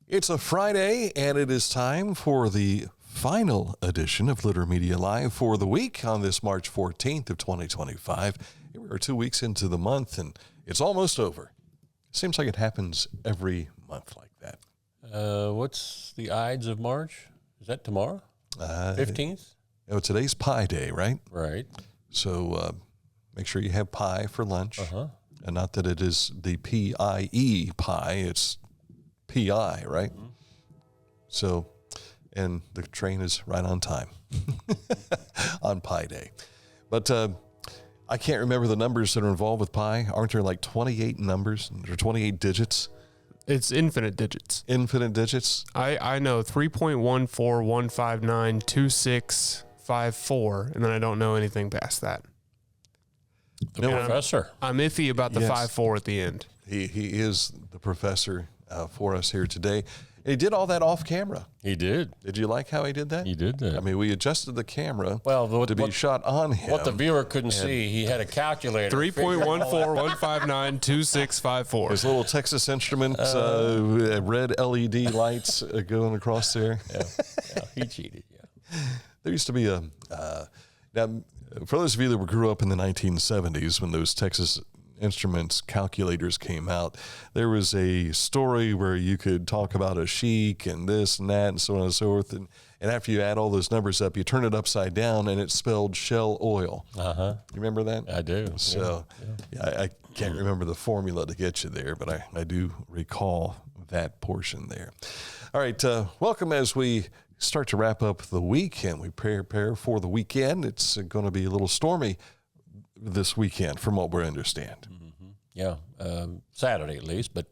It's a Friday, and it is time for the final edition of Litter Media Live for the week on this March 14th of 2025. We're 2 weeks into the month, and it's almost over. It seems like it happens every month like that. What's the Ides of March? Is that tomorrow? 15th? Oh, today's Pie Day, right? Right. So make sure you have pie for lunch. And not that it is the P-I-E pie, it's P-I, right? Mm-hmm. So, and the train is right on time on Pie Day. But I can't remember the numbers that are involved with pi. Aren't there like 28 numbers or 28 digits? It's infinite digits. Infinite digits? I know 3.141592654, and then I don't know anything past that. The professor. I'm iffy about the 5-4 at the end. He is the professor for us here today. And he did all that off camera. He did. Did you like how he did that? He did that. I mean, we adjusted the camera to be shot on him. What the viewer couldn't see, he had a calculator. 3.141592654. His little Texas Instruments red LED lights going across there. Yeah, he cheated, There used to be now, for those of you that grew up in the 1970s when those Texas Instruments calculators came out, there was a story where you could talk about a chic and this and that and so on and so forth. And after you add all those numbers up, you turn it upside down and it spelled Shell Oil. You remember that? I do. So I can't remember the formula to get you there, but I do recall that portion there. All right. Welcome as we start to wrap up the week and we prepare for the weekend. It's going to be a little stormy this weekend from what we understand. Saturday at least, but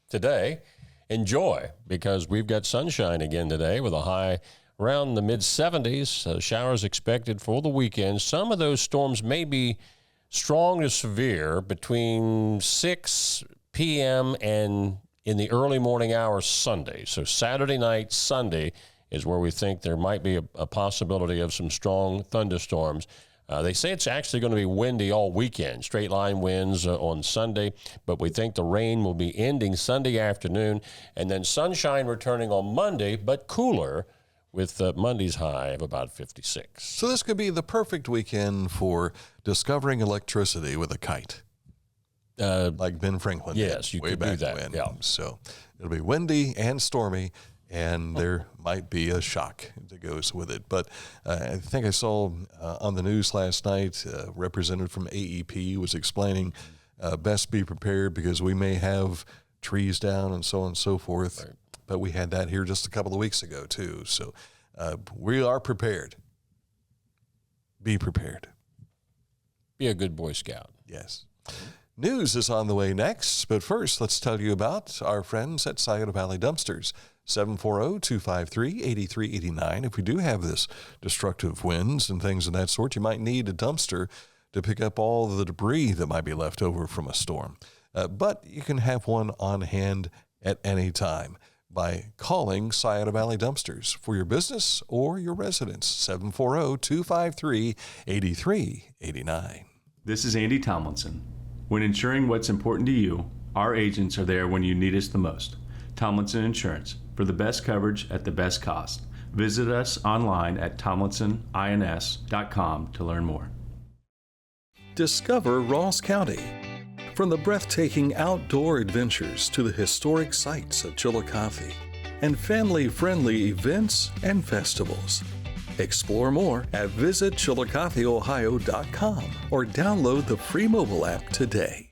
today, enjoy, because we've got sunshine again today with a high around the mid-70s. Showers expected for the weekend. Some of those storms may be strong to severe between 6 p.m. and in the early morning hours Sunday. So Saturday night, Sunday is where we think there might be a possibility of some strong thunderstorms. They say it's actually going to be windy all weekend, straight line winds on Sunday, but we think the rain will be ending Sunday afternoon, and then sunshine returning on Monday, but cooler with Monday's high of about 56. So this could be the perfect weekend for discovering electricity with a kite. Like Ben Franklin yes, did you way could back do that. when. Yeah. So it'll be windy and stormy, and there might be a shock that goes with it. But I think I saw on the news last night, a representative from AEP was explaining best be prepared because we may have trees down and so on and so forth. Right. But we had that here just a couple of weeks ago, too. So we are prepared. Be prepared. Be a good Boy Scout. Yes. News is on the way next, but first, let's tell you about our friends at Scioto Valley Dumpsters, 740-253-8389. If we do have this destructive winds and things of that sort, you might need a dumpster to pick up all the debris that might be left over from a storm. But you can have one on hand at any time by calling Scioto Valley Dumpsters for your business or your residence, 740-253-8389. This is Andy Tomlinson. When ensuring what's important to you, our agents are there when you need us the most. Tomlinson Insurance, for the best coverage at the best cost. Visit us online at tomlinsonins.com to learn more. Discover Ross County. From the breathtaking outdoor adventures to the historic sights of Chillicothe and family-friendly events and festivals. Explore more at visitchillicotheohio.com or download the free mobile app today.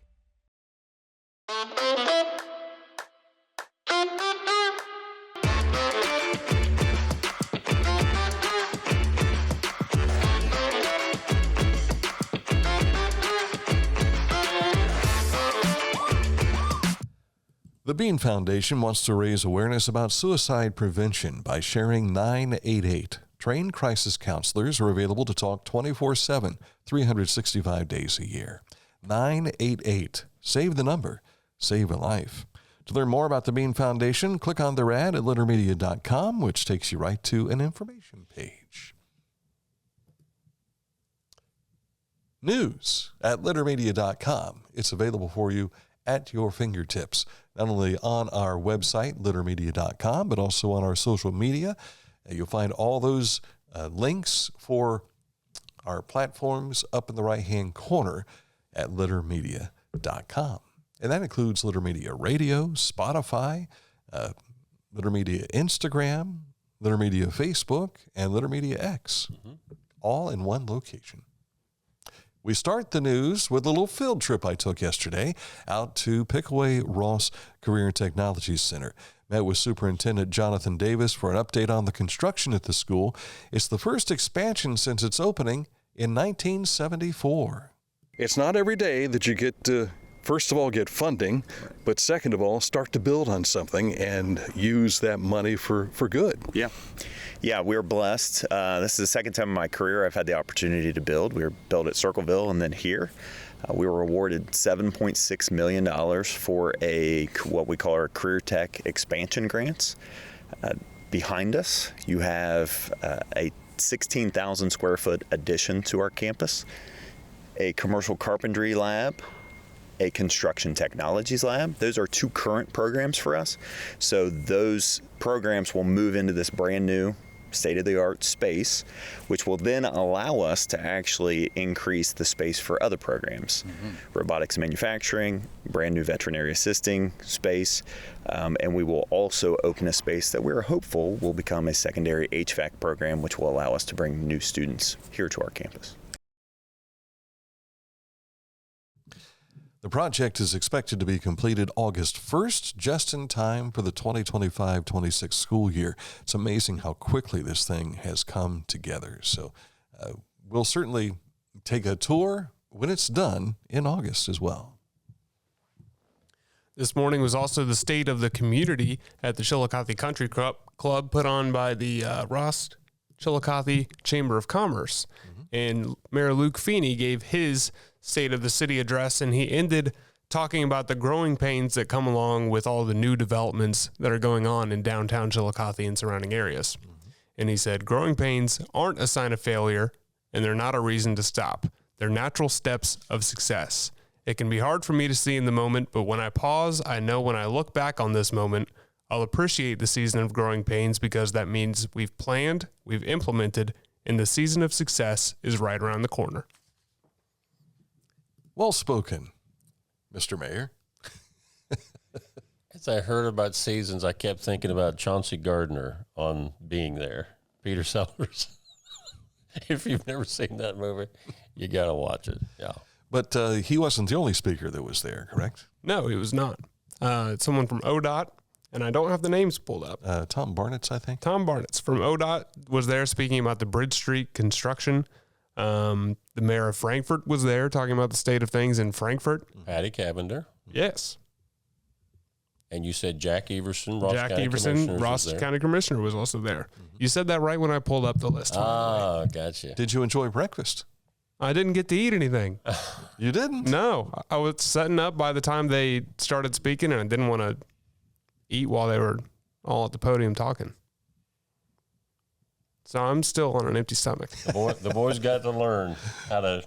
The Bean Foundation wants to raise awareness about suicide prevention by sharing 988. Trained crisis counselors are available to talk 24/7, 365 days a year. 988. Save the number. Save a life. To learn more about the Bean Foundation, click on their ad at littermedia.com, which takes you right to an information page. News at littermedia.com. It's available for you at your fingertips. not only on our website, littermedia.com, but also on our social media. You'll find all those links for our platforms up in the right-hand corner at littermedia.com. And that includes Litter Media Radio, Spotify, Litter Media Instagram, Litter Media Facebook, and Litter Media X, all in one location. We start the news with a little field trip I took yesterday out to Pickaway Ross Career and Technology Center. Met with Superintendent Jonathan Davis for an update on the construction at the school. It's the first expansion since its opening in 1974. It's not every day that you get to, first of all, get funding, but second of all, start to build on something and use that money for good. Yeah, we're blessed. This is the second time in my career I've had the opportunity to build. We were built at Circleville and then here. We were awarded $7.6 million for what we call our Career Tech Expansion Grants. Behind us, you have a 16,000 square foot addition to our campus, a commercial carpentry lab, a construction technologies lab. Those are two current programs for us. So those programs will move into this brand new state-of-the-art space, which will then allow us to actually increase the space for other programs. Robotics manufacturing, brand new veterinary assisting space, and we will also open a space that we're hopeful will become a secondary HVAC program, which will allow us to bring new students here to our campus. The project is expected to be completed August 1st, just in time for the 2025-26 school year. It's amazing how quickly this thing has come together. So we'll certainly take a tour when it's done in August as well. This morning was also the State of the Community at the Chillicothe Country Club put on by the Ross Chillicothe Chamber of Commerce. And Mayor Luke Feeney gave his State of the City address, and he ended talking about the growing pains that come along with all the new developments that are going on in downtown Chillicothe and surrounding areas. And he said, growing pains aren't a sign of failure, and they're not a reason to stop. They're natural steps of success. It can be hard for me to see in the moment, but when I pause, I know when I look back on this moment, I'll appreciate the season of growing pains because that means we've planned, we've implemented, and the season of success is right around the corner. Well spoken, Mr. Mayor. As I heard about seasons, I kept thinking about Chauncey Gardner on Being There, Peter Sellers. If you've never seen that movie, you got to watch it. Yeah. But he wasn't the only speaker that was there, correct? No, he was not. It's someone from ODOT, and I don't have the names pulled up. Tom Barnett's, I think. Tom Barnett's from ODOT was there speaking about the Bridge Street construction. The mayor of Frankfort was there talking about the state of things in Frankfort. Patty Cavender. Yes. And you said Jack Everson, Ross County Commissioner was also there. You said that right when I pulled up the list. Oh, gotcha. Did you enjoy breakfast? I didn't get to eat anything. You didn't? No. I was setting up by the time they started speaking, and I didn't want to eat while they were all at the podium talking. So I'm still on an empty stomach. The boys got to learn how to,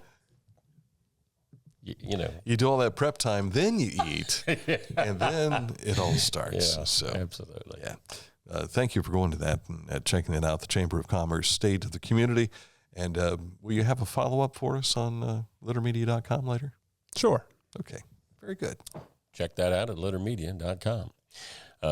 You do all that prep time, then you eat, and then it all starts. Yeah, so, absolutely. Yeah. Thank you for going to that and checking it out, the Chamber of Commerce State of the Community. And will you have a follow-up for us on littermedia.com later? Sure. Okay. Very good. Check that out at littermedia.com.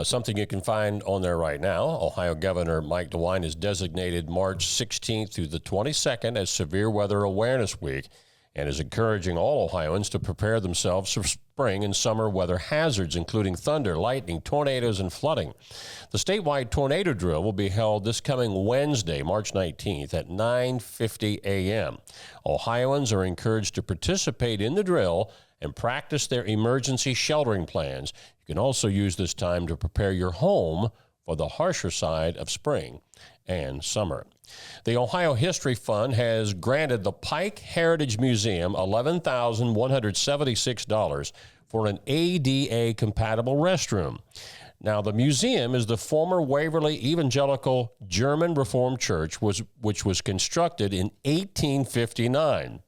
Something you can find on there right now, Ohio Governor Mike DeWine has designated March 16th through the 22nd as Severe Weather Awareness Week and is encouraging all Ohioans to prepare themselves for spring and summer weather hazards, including thunder, lightning, tornadoes, and flooding. The statewide tornado drill will be held this coming Wednesday, March 19th at 9:50 a.m. Ohioans are encouraged to participate in the drill and practice their emergency sheltering plans. You can also use this time to prepare your home for the harsher side of spring and summer. The Ohio History Fund has granted the Pike Heritage Museum $11,176 for an ADA-compatible restroom. Now, the museum is the former Waverly Evangelical German Reformed Church, which was constructed in 1859.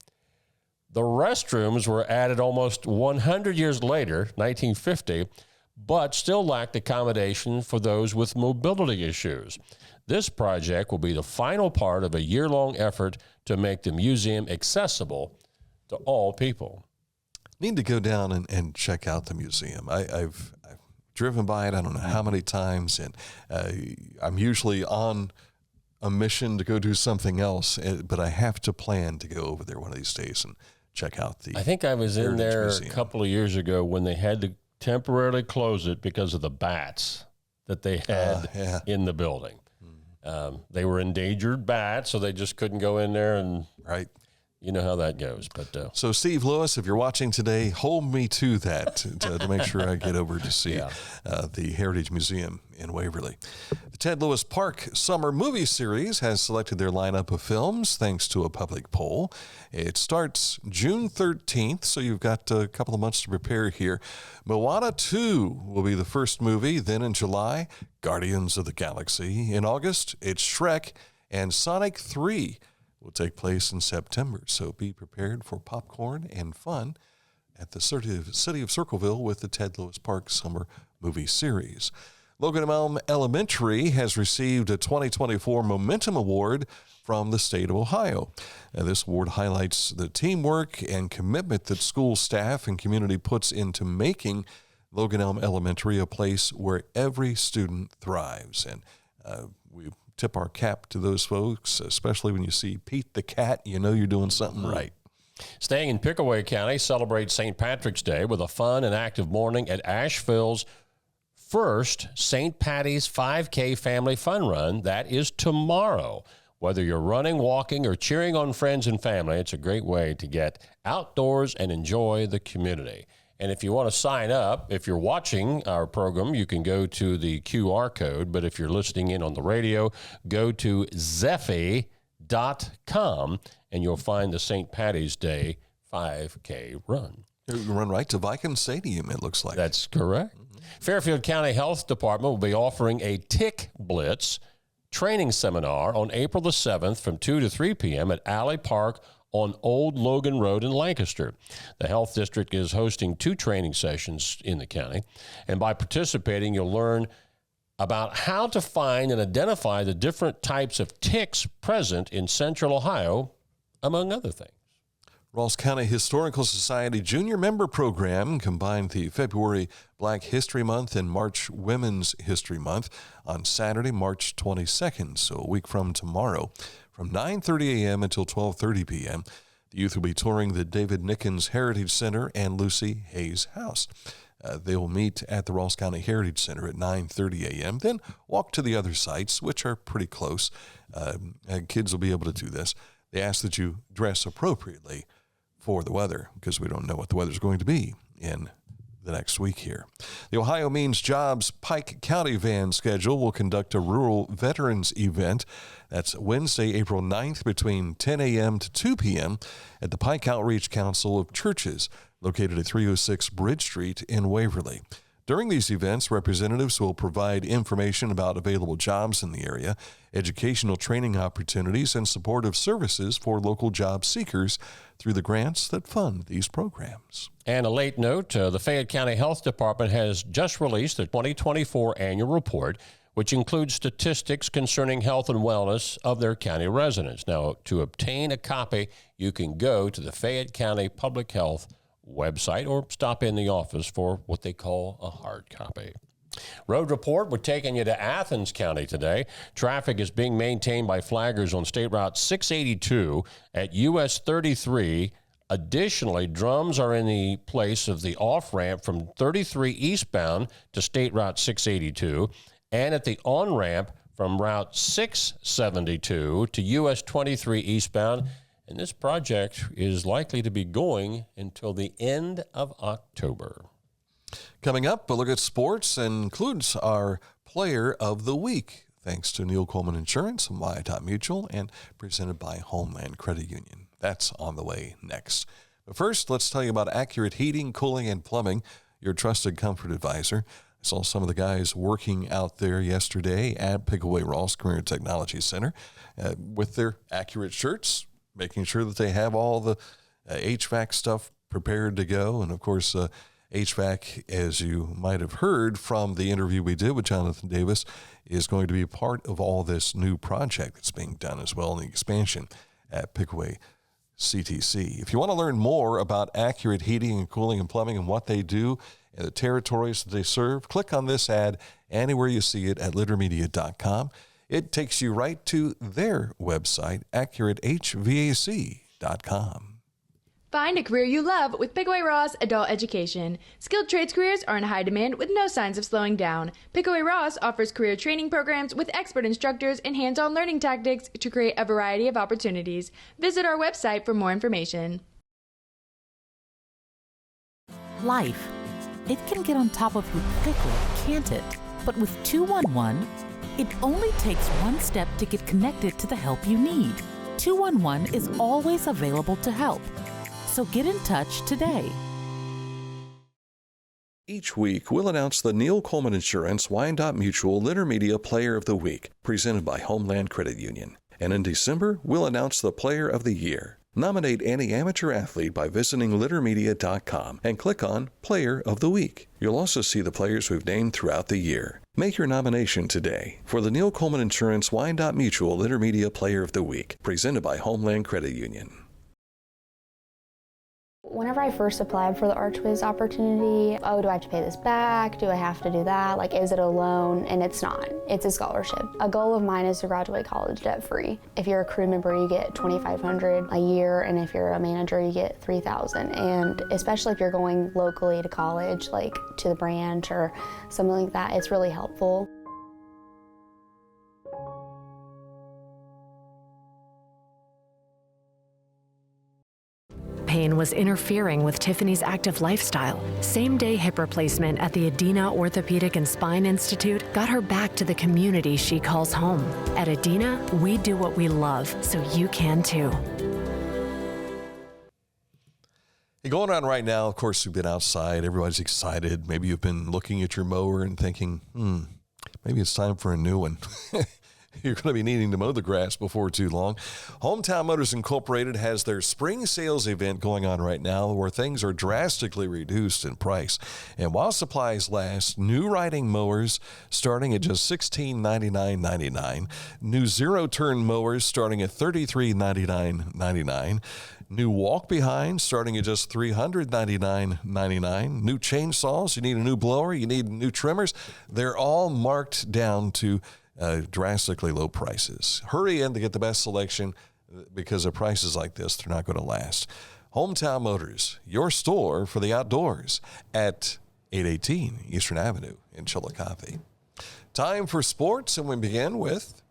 The restrooms were added almost 100 years later, 1950, but still lacked accommodation for those with mobility issues. This project will be the final part of a year-long effort to make the museum accessible to all people. Need to go down and check out the museum. I've driven by it, I don't know how many times, and I'm usually on a mission to go do something else, but I have to plan to go over there one of these days and check out the I think I was in there Museum. A couple of years ago when they had to temporarily close it because of the bats that they had in the building. They were endangered bats, so they just couldn't go in there, and you know how that goes. But so, Steve Lewis, if you're watching today, hold me to that to make sure I get over to see the Heritage Museum in Waverly. The Ted Lewis Park Summer Movie Series has selected their lineup of films thanks to a public poll. It starts June 13th, so you've got a couple of months to prepare here. Moana 2 will be the first movie. Then in July, Guardians of the Galaxy. In August, it's Shrek. And Sonic 3 will take place in September. So be prepared for popcorn and fun at the city of Circleville with the Ted Lewis Park Summer Movie Series. Logan Elm Elementary has received a 2024 Momentum Award from the state of Ohio. This award highlights the teamwork and commitment that school staff and community puts into making Logan Elm Elementary a place where every student thrives. And we tip our cap to those folks, especially when you see Pete the cat, you know you're doing something right. Staying in Pickaway County, celebrate St. Patrick's Day with a fun and active morning at Asheville's first St. Patty's 5K Family Fun Run. That is tomorrow. Whether you're running, walking, or cheering on friends and family, it's a great way to get outdoors and enjoy the community. And if you want to sign up, if you're watching our program, you can go to the QR code. But if you're listening in on the radio, go to zeffy.com and you'll find the St. Patty's Day 5K run. You can run right to Viking Stadium, it looks like. That's correct. Fairfield County Health Department will be offering a Tick Blitz training seminar on April the 7th from 2 to 3 p.m. at Alley Park on Old Logan Road in Lancaster. The Health District is hosting 2 training sessions in the county, and by participating, you'll learn about how to find and identify the different types of ticks present in Central Ohio, among other things. Ross County Historical Society Junior Member Program combined the February Black History Month and March Women's History Month on Saturday, March 22nd, so a week from tomorrow, from 9:30 a.m. until 12:30 p.m. The youth will be touring the David Nickens Heritage Center and Lucy Hayes House. They will meet at the Ross County Heritage Center at 9:30 a.m., then walk to the other sites, which are pretty close. Kids will be able to do this. They ask that you dress appropriately for the weather, because we don't know what the weather's going to be in the next week here. The Ohio Means Jobs Pike County Van schedule will conduct a rural veterans event. That's Wednesday, April 9th between 10 a.m. to 2 p.m. at the Pike Outreach Council of Churches, located at 306 Bridge Street in Waverly. During these events, representatives will provide information about available jobs in the area, educational training opportunities, and supportive services for local job seekers through the grants that fund these programs. And a late note, the Fayette County Health Department has just released the 2024 annual report, which includes statistics concerning health and wellness of their county residents. Now, to obtain a copy, you can go to the Fayette County Public Health website or stop in the office for what they call a hard copy. Road report, we're taking you to Athens County today. Traffic is being maintained by flaggers on State Route 682 at US 33. Additionally, drums are in the place of the off-ramp from 33 eastbound to State Route 682 and at the on-ramp from Route 672 to US 23 eastbound. And this project is likely to be going until the end of October. Coming up, a look at sports includes our Player of the Week, thanks to Neil Coleman Insurance, Wyandotte Mutual, and presented by Homeland Credit Union. That's on the way next. But first, let's tell you about Accurate Heating, Cooling, and Plumbing, your trusted comfort advisor. I saw some of the guys working out there yesterday at Pickaway Ross Career Technology Center with their Accurate shirts, making sure that they have all the HVAC stuff prepared to go. And, of course, HVAC, as you might have heard from the interview we did with Jonathan Davis, is going to be a part of all this new project that's being done as well in the expansion at Pickaway CTC. If you want to learn more about Accurate Heating and Cooling and Plumbing and what they do and the territories that they serve, click on this ad anywhere you see it at littermedia.com. It takes you right to their website, accuratehvac.com. Find a career you love with Pickaway Ross Adult Education. Skilled trades careers are in high demand with no signs of slowing down. Pickaway Ross offers career training programs with expert instructors and hands-on learning tactics to create a variety of opportunities. Visit our website for more information. Life. It can get on top of you quickly, can't it? But with 211, it only takes one step to get connected to the help you need. 211 is always available to help. So get in touch today. Each week, we'll announce the Neil Coleman Insurance Wyandotte Mutual Litter Media Player of the Week, presented by Homeland Credit Union. And in December, we'll announce the Player of the Year. Nominate any amateur athlete by visiting littermedia.com and click on Player of the Week. You'll also see the players we've named throughout the year. Make your nomination today for the Neil Coleman Insurance Wyandotte Mutual Litter Media Player of the Week, presented by Homeland Credit Union. Whenever I first applied for the Archways opportunity, do I have to pay this back? Do I have to do that? Like, is it a loan? And it's not. It's a scholarship. A goal of mine is to graduate college debt-free. If you're a crew member, you get $2,500 a year, and if you're a manager, you get $3,000. And especially if you're going locally to college, like to the branch or something like that, it's really helpful. Pain was interfering with Tiffany's active lifestyle. Same-day hip replacement at the Adina Orthopedic and Spine Institute got her back to the community she calls home. At Adina, we do what we love, so you can too. Going on right now, of course, you've been outside. Everybody's excited. Maybe you've been looking at your mower and thinking, maybe it's time for a new one. You're going to be needing to mow the grass before too long. Hometown Motors Incorporated has their spring sales event going on right now where things are drastically reduced in price. And while supplies last, new riding mowers starting at just $1699.99, new zero-turn mowers starting at $3399.99, new walk-behind starting at just $399.99, new chainsaws, you need a new blower, you need new trimmers, they're all marked down to drastically low prices. Hurry in to get the best selection because of prices like this, they're not going to last. Hometown Motors, your store for the outdoors at 818 Eastern Avenue in Chillicothe. Time for sports, and we begin with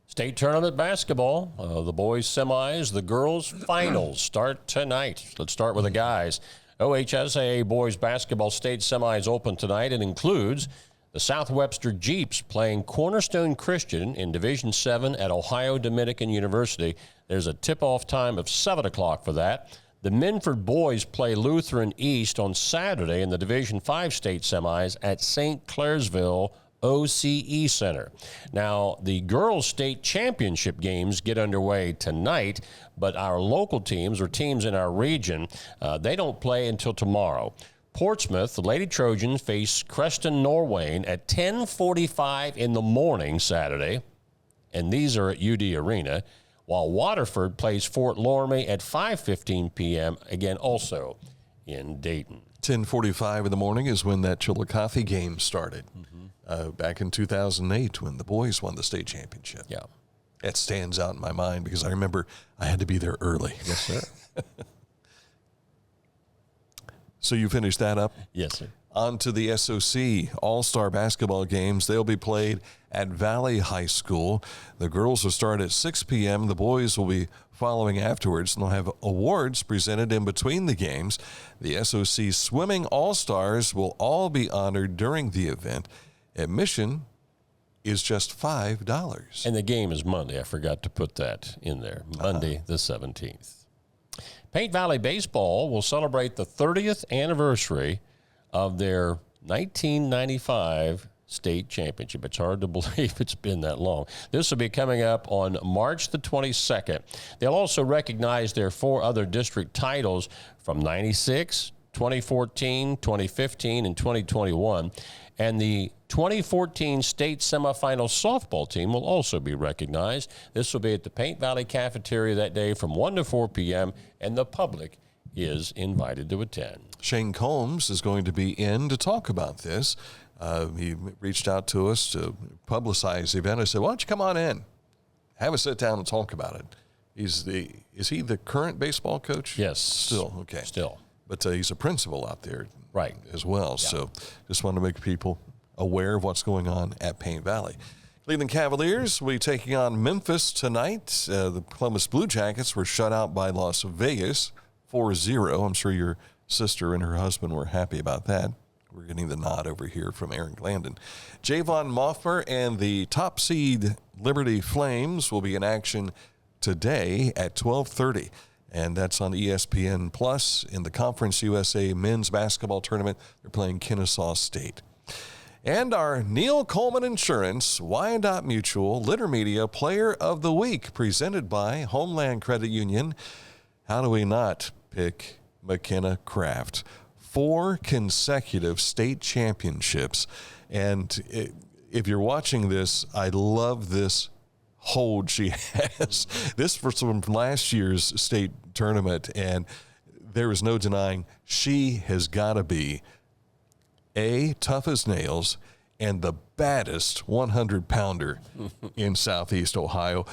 state tournament basketball. The boys semis, the girls finals start tonight. Let's start with the guys. OHSAA boys basketball state semis open tonight. It includes the Southwebster Jeeps playing Cornerstone Christian in Division 7 at Ohio Dominican University. There's a tip-off time of 7 o'clock for that. The Minford boys play Lutheran East on Saturday in the Division 5 state semis at St. Clairsville OCE Center. Now, the girls' state championship games get underway tonight, but our local teams or teams in our region, they don't play until tomorrow. Portsmouth, the Lady Trojans, face Creston Norwayne at 10:45 in the morning Saturday, and these are at UD Arena, while Waterford plays Fort Loramie at 5:15 p.m., again also in Dayton. 10:45 in the morning is when that Chillicothe game started, back in 2008 when the boys won the state championship. Yeah. That stands out in my mind because I remember I had to be there early. Yes, sir. So you finished that up? Yes, sir. On to the SOC All-Star basketball games. They'll be played at Valley High School. The girls will start at 6 p.m. The boys will be following afterwards, and they'll have awards presented in between the games. The SOC Swimming All-Stars will all be honored during the event. Admission is just $5. And the game is Monday. I forgot to put that in there. Monday the 17th. Paint Valley Baseball will celebrate the 30th anniversary of their 1995 state championship. It's hard to believe it's been that long. This will be coming up on March the 22nd. They'll also recognize their 4 other district titles from 96 2014, 2015, and 2021. And the 2014 state semifinal softball team will also be recognized. This will be at the Paint Valley Cafeteria that day from 1 to 4 p.m., and the public is invited to attend. Shane Combs is going to be in to talk about this. He reached out to us to publicize the event. I said, why don't you come on in? Have a sit down and talk about it. Is he the current baseball coach? Yes. Still, okay. Still. But he's a principal out there, right, as well. Yeah. So just want to make people aware of what's going on at Paint Valley. Cleveland Cavaliers will be taking on Memphis tonight. The Columbus Blue Jackets were shut out by Las Vegas 4-0. I'm sure your sister and her husband were happy about that. We're getting the nod over here from Aaron Glandon. Javon Moffmer and the top seed Liberty Flames will be in action today at 12:30. And that's on ESPN Plus in the Conference USA Men's Basketball Tournament. They're playing Kennesaw State. And our Neil Coleman Insurance Wyandotte Mutual Litter Media Player of the Week, presented by Homeland Credit Union. How do we not pick Makenna Craft? 4 consecutive state championships. And if you're watching this, I love this hold she has. This was from last year's state tournament, and there is no denying she has got to be tough as nails and the baddest 100-pounder in Southeast Ohio.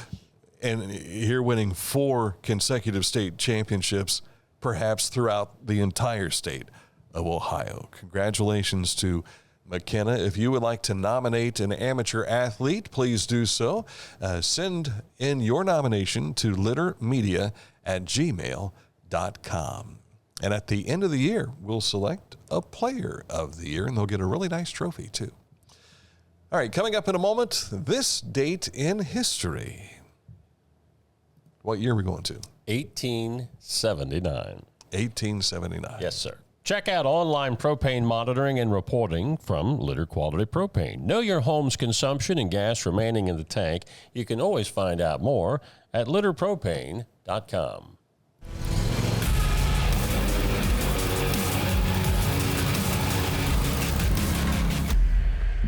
And here winning 4 consecutive state championships, perhaps throughout the entire state of Ohio. Congratulations to Makenna. If you would like to nominate an amateur athlete, please do so. Send in your nomination to littermedia@gmail.com. And at the end of the year, we'll select a player of the year, and they'll get a really nice trophy, too. All right, coming up in a moment, this date in history. What year are we going to? 1879. 1879. Yes, sir. Check out online propane monitoring and reporting from Litter Quality Propane. Know your home's consumption and gas remaining in the tank. You can always find out more at litterpropane.com.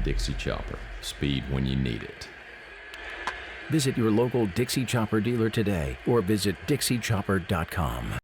Dixie Chopper. Speed when you need it. Visit your local Dixie Chopper dealer today or visit dixiechopper.com.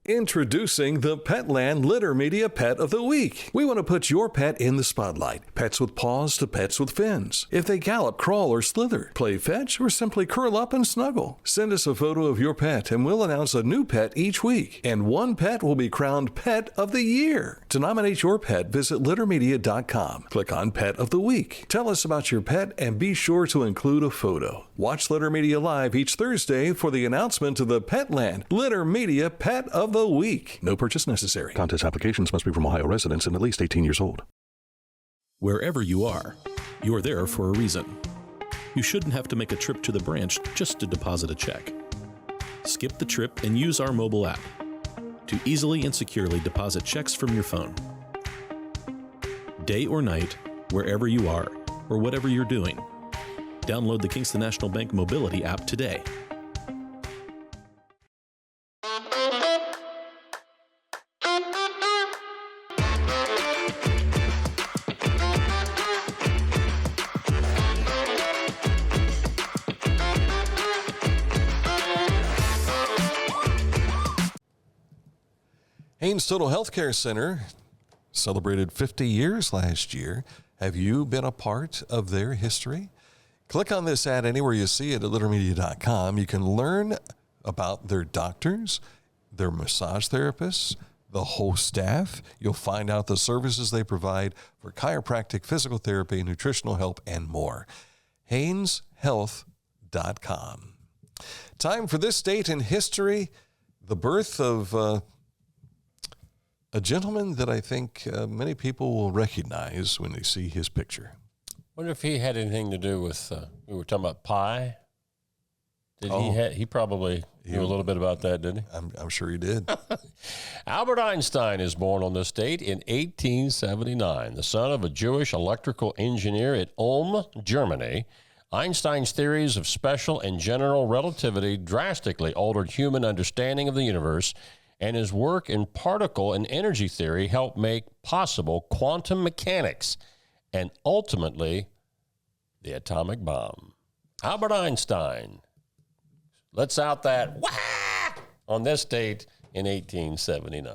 Introducing the Petland Litter Media Pet of the Week. We want to put your pet in the spotlight. Pets with paws to pets with fins. If they gallop, crawl, or slither, play fetch, or simply curl up and snuggle. Send us a photo of your pet and we'll announce a new pet each week. And one pet will be crowned Pet of the Year. To nominate your pet, visit littermedia.com. Click on Pet of the Week. Tell us about your pet and be sure to include a photo. Watch Litter Media Live each Thursday for the announcement of the Petland Litter Media Pet of the Week. No purchase necessary. Contest applications must be from Ohio residents and at least 18 years old. Wherever you are, you're there for a reason. You shouldn't have to make a trip to the branch just to deposit a check. Skip the trip and use our mobile app to easily and securely deposit checks from your phone. Day or night, wherever you are, or whatever you're doing. Download the Kingston National Bank Mobility app today. Haynes Total Healthcare Center celebrated 50 years last year. Have you been a part of their history? Click on this ad anywhere you see it at littermedia.com. You can learn about their doctors, their massage therapists, the whole staff. You'll find out the services they provide for chiropractic, physical therapy, nutritional help, and more. HaynesHealth.com. Time for this date in history, the birth of a gentleman that I think many people will recognize when they see his picture. Wonder if he had anything to do with, we were talking about pie. He probably knew a little bit about that, didn't he? I'm sure he did. Albert Einstein is born on this date in 1879. The son of a Jewish electrical engineer at Ulm, Germany, Einstein's theories of special and general relativity drastically altered human understanding of the universe and his work in particle and energy theory helped make possible quantum mechanics and ultimately the atomic bomb. Albert Einstein lets out that wah on this date in 1879.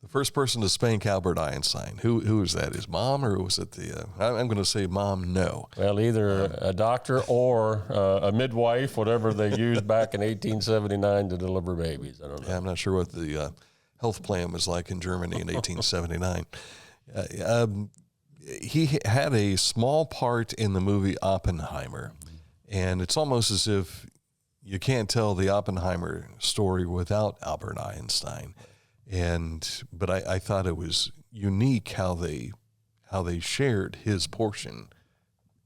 The first person to spank Albert Einstein. Who was that? His mom, or was it the? I'm going to say mom. No. Well, either a doctor or a midwife, whatever they used back in 1879 to deliver babies. I don't know. Yeah, I'm not sure what the health plan was like in Germany in 1879. He had a small part in the movie Oppenheimer, and it's almost as if you can't tell the Oppenheimer story without Albert Einstein. But I thought it was unique how they shared his portion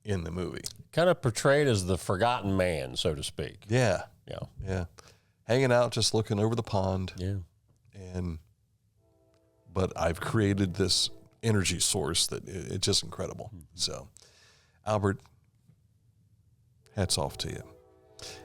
in the movie. Kind of portrayed as the forgotten man, so to speak. Yeah. Yeah. Hanging out, just looking over the pond. Yeah. But I've created this energy source that it's just incredible. So, Albert, hats off to you.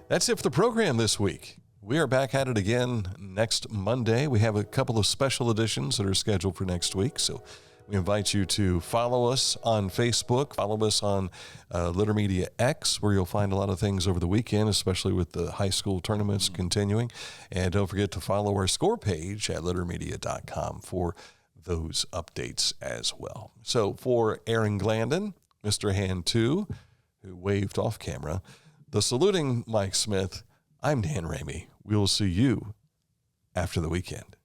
That's it for the program this week. We are back at it again next Monday. We have a couple of special editions that are scheduled for next week. So we invite you to follow us on Facebook, follow us on Litter Media X, where you'll find a lot of things over the weekend, especially with the high school tournaments continuing. And don't forget to follow our score page at littermedia.com for those updates as well. So for Aaron Glandon, Mr. Hand 2, who waved off camera, the saluting Mike Smith, I'm Dan Ramey. We will see you after the weekend.